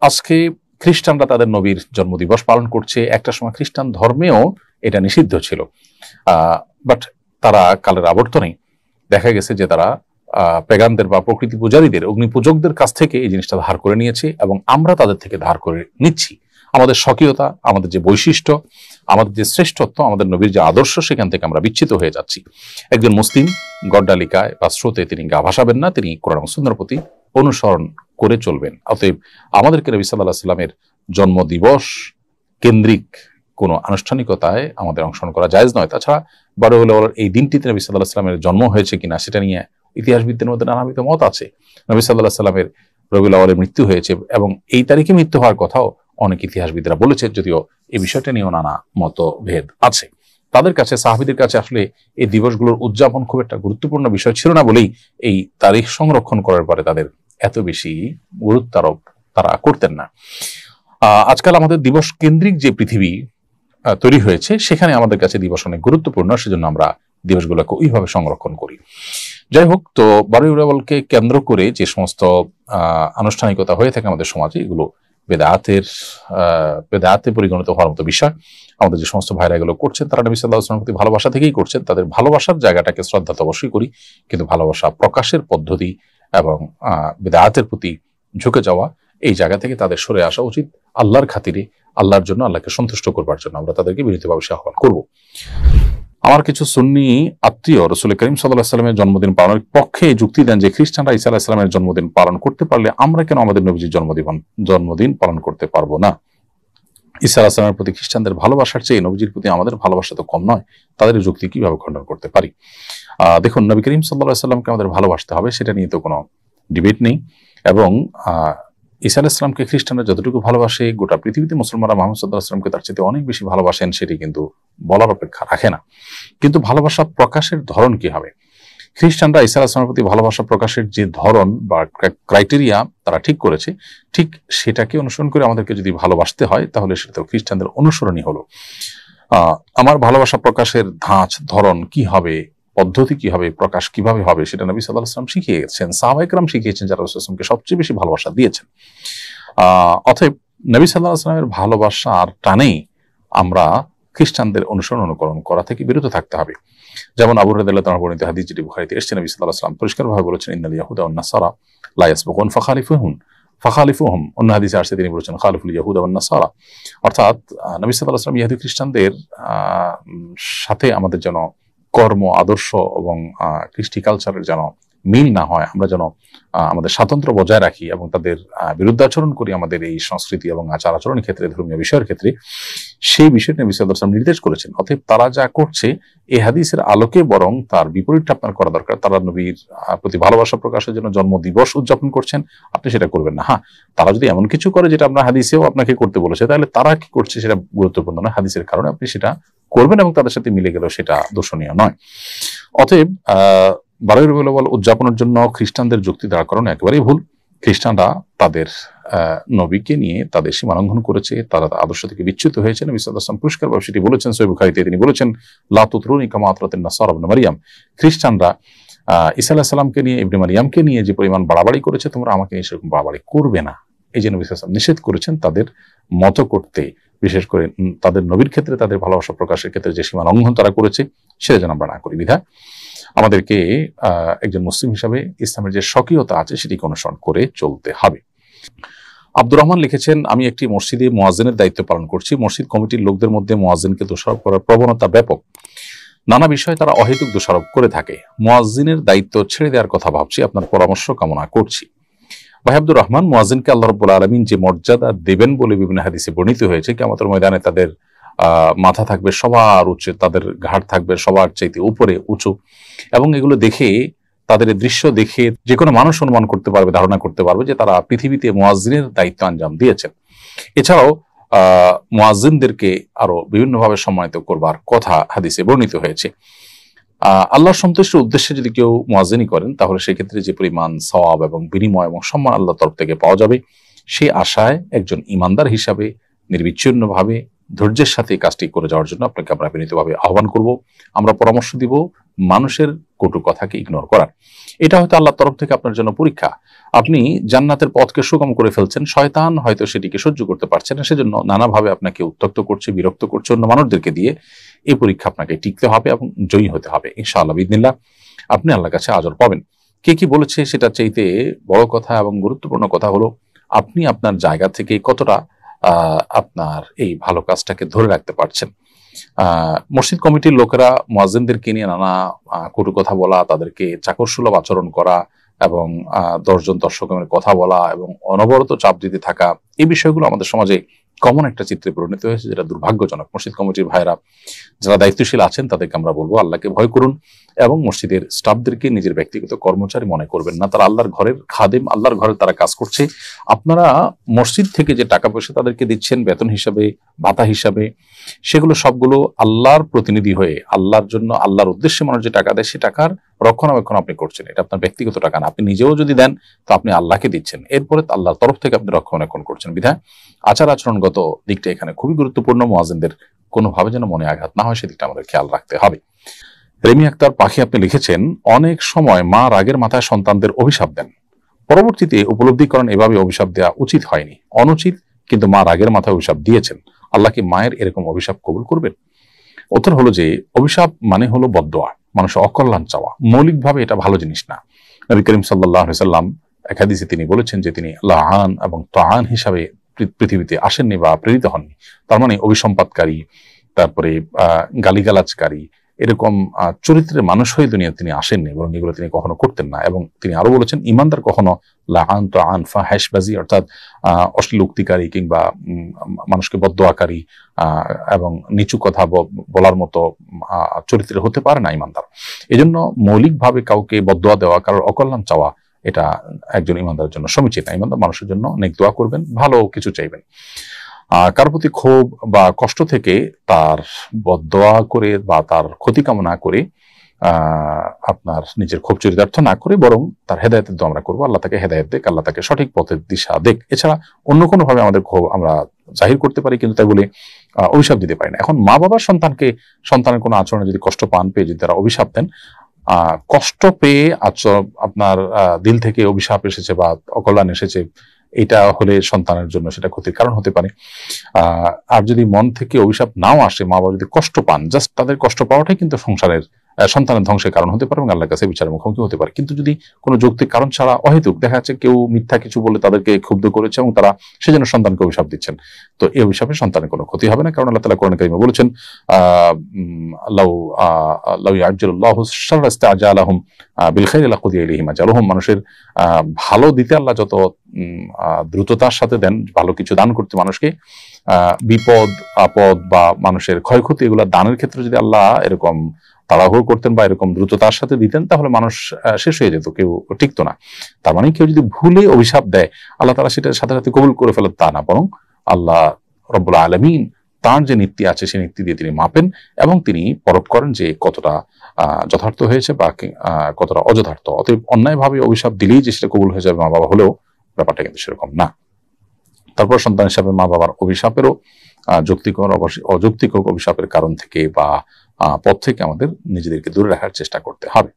আজকে খ্রিস্টানরা তাদের নবীর জন্মদিবস পালন করছে। একটা সময় খ্রিস্টান ধর্মেও এটা নিষিদ্ধ ছিল, বাট তারা কালের আবর্তনে দেখা গেছে যে তারা পেগানদের বা প্রকৃতি পূজারীদের, অগ্নি পূজকদের কাছ থেকে এই জিনিসটা ধার করে নিয়েছে এবং আমরা তাদের থেকে ধার করে নিচ্ছি। আমাদের স্বকীয়তা, আমাদের যে বৈশিষ্ট্য, আমাদের যে শ্রেষ্ঠত্ব, আমাদের নবীর যে আদর্শ, সেখান থেকে আমরা বিচ্ছিত হয়ে যাচ্ছি। একজন মুসলিম গড্ডালিকায় বা স্রোতে তিনি গা ভাসাবেন না, তিনি কোরআন ও সুন্নাহর প্রতি অনুসরণ করে চলবেন। অতএব আমাদেরকে নবী সাল্লাল্লাহু আলাইহি ওয়াসাল্লামের জন্মদিবস কেন্দ্রিক কোনো আনুষ্ঠানিকতায় আমাদের অংশগ্রহণ করা জায়েজ নয়। তাছাড়া রবিউল আউয়াল এই দিনটিতে নবী সাল্লাল্লাহু আলাইহি ওয়াসাল্লামের জন্ম হয়েছে কিনা সেটা নিয়ে ইতিহাসবিদদের মধ্যে নানাবিধ মত আছে। নবী সাল্লাল্লাহু আলাইহি ওয়াসাল্লামের রবিউল আউয়ালে মৃত্যু হয়েছে এবং এই তারিখে মৃত্যু হওয়ার কথাও অনেক ইতিহাসবিদরা বলেছেন, যদিও এই বিষয়টা নিয়েও নানা মতভেদ আছে। তাদের কাছে, সাহাবীদের কাছে আসলে এই দিবসগুলোর উদযাপন খুব একটা গুরুত্বপূর্ণ বিষয় ছিল না বলেই এই তারিখ সংরক্ষণ করার পরে তাদের এত বেশি গুরুত্ব আরোপ তারা করতেন না। আজকাল আমাদের দিবস কেন্দ্রিক যে পৃথিবী তৈরি হয়েছে, সেখানে আমাদের কাছে দিবস অনেক গুরুত্বপূর্ণ, সেজন্য আমরা দিবসগুলোকে ওইভাবে সংরক্ষণ করি। যাই হোক, তো রবিউল আউয়ালকে কেন্দ্র করে যে সমস্ত আনুষ্ঠানিকতা হয়ে থাকে আমাদের সমাজে, এগুলো বেদাতে পরিগণিত হওয়ার মতো বিষয়। আমাদের যে সমস্ত ভাইরা এগুলো করছেন, তারা নবী সাল্লাল্লাহু আলাইহি ওয়াসাল্লামের প্রতি ভালোবাসা থেকেই করছেন। তাদের ভালোবাসার জায়গাটাকে শ্রদ্ধা তো অবশ্যই করি, কিন্তু ভালোবাসা প্রকাশের পদ্ধতি এবং বেদাতের প্রতি ঝুঁকে যাওয়া, এই জায়গা থেকে তাদের সরে আসা উচিত। আল্লাহর খাতিরে, আল্লাহর জন্য, আল্লাহকে সন্তুষ্ট করবার জন্য আমরা তাদেরকে বিনীতভাবে আহ্বান করব। আমার কিছু সুন্নি আত্মীয় রাসূল করিম সাল্লাল্লাহু আলাইহি ওয়াসাল্লামের জন্মদিন পালনের পক্ষে যুক্তি দেন যে খ্রিস্টানরা ঈসা আলাইহিস সালামের জন্মদিন পালন করতে পারলে আমরা কেন আমাদের নবীজির জন্মদিন পালন করতে পারবো না? ঈসা আলাইহিস সালামের প্রতি খ্রিস্টানদের ভালোবাসার চেয়ে নবীজির প্রতি আমাদের ভালোবাসা তো কম নয়। তাদের যুক্তি কিভাবে খণ্ডন করতে পারি? দেখুন, নবী করিম সাল্লাল্লাহু আলাইহি ওয়াসাল্লামকে আমাদের ভালোবাসতে হবে, সেটা নিয়ে তো কোনো ডিবেট নেই। এবং ঈসা আলাইহিস সালামকে খ্রিস্টানরা যতটুকু ভালোবাসে, গোটা পৃথিবীতে মুসলমানরা মুহাম্মদ সাল্লাল্লাহু আলাইহি ওয়াসাল্লামকে তার চেয়ে অনেক বেশি ভালোবাসেন, সেটি কিন্তু বলার অপেক্ষা রাখে না। কিন্তু ভালোবাসা প্রকাশের ধরন কি হবে? খ্রিস্টানরা ঈসা আলাইহিস সালামের প্রতি ভালোবাসা প্রকাশের যে ধরন বা ক্রাইটেরিয়া তারা ঠিক করেছে, ঠিক সেটাকে অনুসরণ করে আমাদেরকে যদি ভালোবাসতে হয়, তাহলে সেটা তো খ্রিস্টানদের অনুসরণই হলো। আমার ভালোবাসা প্রকাশের ধাঁচ, ধরন কি হবে, পদ্ধতি কি হবে, প্রকাশ কিভাবে হবে, সেটা নবী সাল্লাল্লাহু আলাইহি ওয়াসাল্লাম শিখিয়ে গেছেন, সাহাবায়ে কেরাম শিখিয়েছেন, যারা রাসূল সাল্লাল্লাহু আলাইহি ওয়াসাল্লামকে সবচেয়ে বেশি ভালোবাসা দিয়েছেন। অতএব নবী সাল্লাল্লাহু আলাইহি ওয়াসাল্লামের ভালোবাসার টানেই আমরা খ্রিস্টানদের অনুকরণ করা থেকে বিরত থাকতে হবে। যেমন আবু হুরায়রা রাদিয়াল্লাহু তাআলা বর্ণিত হাদিস, যেটি বুখারীতে এসেছে, নবী সাল্লাল্লাহু আলাইহি ওয়াসাল্লাম পরিষ্কারভাবে বলেছেন, ইন্নাল ইয়াহুদা ওয়ান নাসারা লা ইয়াসবিকুন ফাখালিফুহুম। অন্য হাদিসে আসছে, তিনি বলেছেন খালিফুল ইয়াহুদা ওয়ান নাসারা। অর্থাৎ নবী সাল্লাল্লাহু আলাইহি ওয়াসাল্লাম ইহুদি খ্রিস্টানদের সাথে আমাদের যেন কর্ম, আদর্শ এবং কৃষ্টি কালচারের যেন মিল না হয়, আমরা যেন আমাদের স্বাতন্ত্র্য বজায় রাখি এবং তাদের বিরুদ্ধাচরণ করি আমাদের এই সংস্কৃতি এবং আচার আচরণের ক্ষেত্রে, ধর্মীয় বিষয়ের ক্ষেত্রে, সেই বিষয়টি নবী সাল্লাল্লাহু আলাইহি ওয়াসাল্লাম নির্দেশ করেছেন। অতএব তারা যা করছে এই হাদিসের আলোকে বরং তার বিপরীতটা আপনার করা দরকার। তারা নবীর প্রতি ভালোবাসা প্রকাশের জন্য জন্ম দিবস উদযাপন করছেন, আপনি সেটা করবেন না। হ্যাঁ, তারা যদি এমন কিছু করে যেটা আপনার হাদিসেও আপনাকে করতে বলেছে, তাহলে তারা কি করছে সেটা গুরুত্বপূর্ণ নয়, হাদিসের কারণে আপনি সেটা করবেন এবং তাদের সাথে মিলে গেলেও সেটা দোষণীয় নয়। অতএব 12 রবিউল আউয়াল উদযাপনের জন্য খ্রিস্টানদের যুক্তি দাঁড় করানো একেবারেই ভুল। খ্রিস্টানরা তাদের নবীকে নিয়ে তাদের সীমা লঙ্ঘন করেছে, তারা আদর্শ থেকে বিচ্যুত হয়েছে। নবী সাল্লাল্লাহু আলাইহি ওয়াসাল্লাম পরিষ্কারভাবে সেটি বলেছেন সহিহ বুখারীতে, তিনি বলেছেন, লা তুতরুনি কামা আতরাতিন নাসারা ইবনে মারইয়াম। খ্রিস্টানরা ঈসা আলাইহিস সালামকে নিয়ে, ইবনে মারইয়ামকে নিয়ে যে পরিমাণ বাড়াবাড়ি করেছে, তোমরা আমাকে নিয়ে সেরকম বাড়াবাড়ি করবে না। এই যে নবী সাল্লাল্লাহু আলাইহি ওয়াসাল্লাম নিষেধ করেছেন তাদের মত করতে, বিশেষ করে তাদের নবীর ক্ষেত্রে তাদের ভালোবাসা প্রকাশের ক্ষেত্রে যে সীমা লঙ্ঘন তারা করেছে, সেটা যেন আমরা না করি। বিধায় আমাদেরকে একজন মুসলিম হিসাবে ইসলামের যে স্বকীয়তা আছে সেটিকে অনুসরণ করে চলতে হবে। আব্দুর রহমান লিখেছেন, আমি একটি মসজিদে মুয়াজ্জিনের দায়িত্ব পালন করছি। মসজিদ কমিটির লোকদের মধ্যে মুয়াজ্জিনকে দোষারোপ করার প্রবণতা ব্যাপক। নানা বিষয়ে তারা অহেতুক দোষারোপ করে থাকে। মুয়াজ্জিনের দায়িত্ব ছেড়ে দেওয়ার কথা ভাবছি, আপনার পরামর্শ কামনা করছি। ভাই আব্দুর রহমান, মুয়াজ্জিনকে আল্লাহ রাব্বুল আলামিন যে মর্যাদা দেবেন বলে বিভিন্ন হাদিসে বর্ণিত হয়েছে, কিয়ামতের ময়দানে তাদের মাথা থাকবে সবার উচ্চে, তাদের ঘাড় থাকবে সবার চাইতে উপরে উঁচু, এবং এগুলো দেখে, তাদের দৃশ্য দেখে যে কোনো মানুষ অনুমান করতে পারবে, ধারণা করতে পারবে যে তারা পৃথিবীতে মুয়াজ্জিনের দায়িত্ব আঞ্জাম দিয়েছেন। এছাড়াও মুয়াজ্জিনদেরকে আরো বিভিন্নভাবে সম্মানিত করবার কথা হাদিসে বর্ণিত হয়েছে। আল্লাহর সন্তুষ্টির উদ্দেশ্যে যদি কেউ মুয়াজ্জিনি করেন, তাহলে সেক্ষেত্রে যে পরিমাণ সওয়াব এবং বিনিময় এবং সম্মান আল্লাহর তরফ থেকে পাওয়া যাবে, সেই আশায় একজন ইমানদার হিসাবে নির্বিচ্ছিন্নভাবে ধৈর্যের সাথে এই কাজটি করে যাওয়ার জন্য আপনাকে আমরা বিনীতভাবে আহ্বান করব। আমরা পরামর্শ দিব মানুষের কটু কথাকে ইগনোর করার। এটা হয়তো আল্লাহর তরফ থেকে আপনার জন্য পরীক্ষা। আপনি জান্নাতের পথকে সুগম করে ফেলছেন, শয়তান হয়তো সেটিকে সহ্য করতে পারছে না, সেজন্য নানাভাবে আপনাকে উত্ত্যক্ত করছে, বিরক্ত করছে অন্য মানুষদেরকে দিয়ে। এই পরীক্ষা আপনাকে টিকতে হবে এবং জয়ী হতে হবে ইনশাআল্লাহ বিইذনিল্লাহ। আপনি আল্লাহর কাছে আজর পাবেন। কে কি বলেছে সেটা চাইতে বড় কথা এবং গুরুত্বপূর্ণ কথা হলো আপনি আপনার জায়গা থেকে কতটা আপনার এই ভালো কাজটাকে ধরে রাখতে পারছেন। মসজিদ কমিটির লোকেরা মুয়াজ্জিনদেরকে নিয়ে নানা কটু কথা বলা, তাদেরকে চাকরসুলভ আচরণ করা এবং 10 জন দর্শকের কথা বলা এবং অনবরত চাপ দিতে থাকা, এই বিষয়গুলো আমাদের সমাজে কমন একটা চিত্রে পরিণত হয়েছে, যেটা দুর্ভাগ্যজনক। মসজিদ কমিটির ভাইরা যারা দায়িত্বশীল আছেন তাদেরকে আমরা বলবো আল্লাহকে ভয় করুন এবং মসজিদের স্টাফদেরকে নিজের ব্যক্তিগত কর্মচারী মনে করবেন না। তারা আল্লাহর ঘরের খাদেম, আল্লাহর ঘরে তারা কাজ করছে। আপনারা মসজিদ থেকে যে টাকা পয়সা তাদেরকে দিচ্ছেন বেতন হিসাবে, ভাতা হিসাবে, সেগুলো সবগুলো আল্লাহর প্রতিনিধি হয়ে আল্লাহর জন্য, আল্লাহর উদ্দেশ্যে মানুষ যে টাকা দেয় সে টাকার রক্ষণাবেক্ষণ আপনি করছেন। এটা আপনার ব্যক্তিগত টাকা না। আপনি নিজেও যদি দেন তো আপনি আল্লাহকে দিচ্ছেন, এরপরে আল্লাহর তরফ থেকে আপনি রক্ষণাবেক্ষণ করছেন। বিধায় আচার আচরণগত দিকটা এখানে খুবই গুরুত্বপূর্ণ। মুয়াজ্জিনদের কোনোভাবে যেন মনে আঘাত না হয় সেদিকটা আমাদের খেয়াল রাখতে হবে। রেমি আক্তার পাখি আপনি লিখেছেন, অনেক সময় মা রাগের মাথায় সন্তানদের অভিশাপ দেন, পরবর্তীতে উপলব্ধি করেন এভাবে অভিশাপ দেওয়া উচিত হয়নি, অনুচিত, কিন্তু মা রাগের মাথায় অভিশাপ দিয়েছেন। আল্লাহ কি মায়ের এরকম অভিশাপ কবুল করবেন? উত্তর হলো যে অভিশাপ মানে হলো বদদোয়া, মানুষের অকল্যাণ চাওয়া। মৌলিকভাবে এটা ভালো জিনিস না। নবী করিম সাল্লাল্লাহু আলাইহি সাল্লাম এক হাদিসে তিনি বলেছেন যে তিনি লাআন এবং তাআন হিসাবে পৃথিবীতে আসেননি বা প্রেরিত হননি। তার মানে অভিসম্পাদকারী, তারপরে গালিগালাজকারী, এরকম চরিত্রের মানুষ হয়ে দুনিয়া তিনি আসেননি, বরং এগুলো তিনি কখনো করতেন না। এবং তিনি আরো বলেছেন ইমানদার কখনো লাআন তাআন ফাহিশবাজি অর্থাৎ অশ্লীল উক্তিকারী কিংবা মানুষকে বদদোয়াকারী এবং নিচু কথা বলার মতো চরিত্রের হতে পারে না ইমানদার। এজন্য মৌলিকভাবে কাউকে বদদোয়া দেওয়া, কারোর অকল্যাণ চাওয়া, এটা একজন ইমানদারের জন্য সমীচীন না। ইমানদার মানুষের জন্য নেক দোয়া করবেন, ভালো কিছু চাইবেন। কারোর প্রতি ক্ষোভ বা কষ্ট থেকে তার বদদোয়া করে বা তার ক্ষতি কামনা করে আপনার নিজের ক্ষোভ চরিতার্থ না করে বরং তার হেদায়েতের দোয়া আমরা করবো। আল্লাহ তাকে হেদায়েত দেখ, আল্লাহ তাকে সঠিক পথের দিশা দেখ। এছাড়া অন্য কোনো ভাবে আমাদের ক্ষোভ আমরা জাহির করতে পারি, কিন্তু তাই বলে অভিশাপ দিতে পারি না। এখন মা বাবার সন্তানের কোনো আচরণে যদি কষ্ট পান পেয়ে যদি তারা অভিশাপ দেন, কষ্ট পেয়ে আপনার দিল থেকে অভিশাপ এসেছে বা অকল্যাণ এসেছে, এটা হলে সন্তানের জন্য সেটা ক্ষতির কারণ হতে পারে। আর যদি মন থেকে অভিশাপ নাও আসে, মা বাবা যদি কষ্ট পান, জাস্ট তাদের কষ্ট পাওয়াটাই কিন্তু সন্তানের ধ্বংসের কারণ হতে পারে এবং আল্লাহর কাছে বিচারের মুখোমুখি হতে পারে। কিন্তু যদি কোনো যৌক্তিক কারণ ছাড়া অহেতুক দেখা যাচ্ছে কেউ মিথ্যা কিছু বলে তাদেরকে ক্ষুব্ধ করেছে এবং তারা সেজন্য সন্তানকে অভিশাপ দিচ্ছেন, তো এই অভিশাপে সন্তানের কোনো ক্ষতি হবে না। কারণ আল্লাহ তাআলা কোরআন কারীমে বলেছেন লাউ ইয়াজ্জালুল্লাহু শাররা ইস্তাআজালাহুম বিল খাইরি লাকুদিয়া ইলাইহিম আজালুহুম। মানুষের ভালো দিতে আল্লাহ যত দ্রুততার সাথে দেন, ভালো কিছু দান করতে মানুষকে, বিপদ আপদ বা মানুষের ক্ষয়ক্ষতি এগুলা দানের ক্ষেত্রে যদি আল্লাহ এরকম তাড়াহুড়ো করতেন বা এরকম দ্রুততার সাথে দিতেন, তাহলে মানুষ শেষ হয়ে যেত, কেউ টিকতো না। তার মানে কেউ যদি ভুলে অভিশাপ দেয় আল্লাহ তাআলা সেটার সাথে সাথে কবুল করে ফেলেন তা না, বরং আল্লাহ রব্বুল আলামিন তার যে নীতি আছে সেই নীতি দিয়ে তিনি মাপেন এবং তিনি পরখ করেন যে কতটা যথার্থ হয়েছে বা কতটা অযথার্থ। অতএব অন্যায়ভাবে অভিশাপ দিলেই যে সেটা কবুল হয়ে যাবে মা বাবা হলেও ব্যাপারটা কিন্তু সেরকম না। তারপর সন্তান হিসাবে মা বাবার অভিশাপেরও যৌক্তিক অযৌক্তিক অভিশাপের কারণ থেকে বা পথ থেকে আমাদের নিজেদেরকে দূরে রাখার চেষ্টা করতে হবে।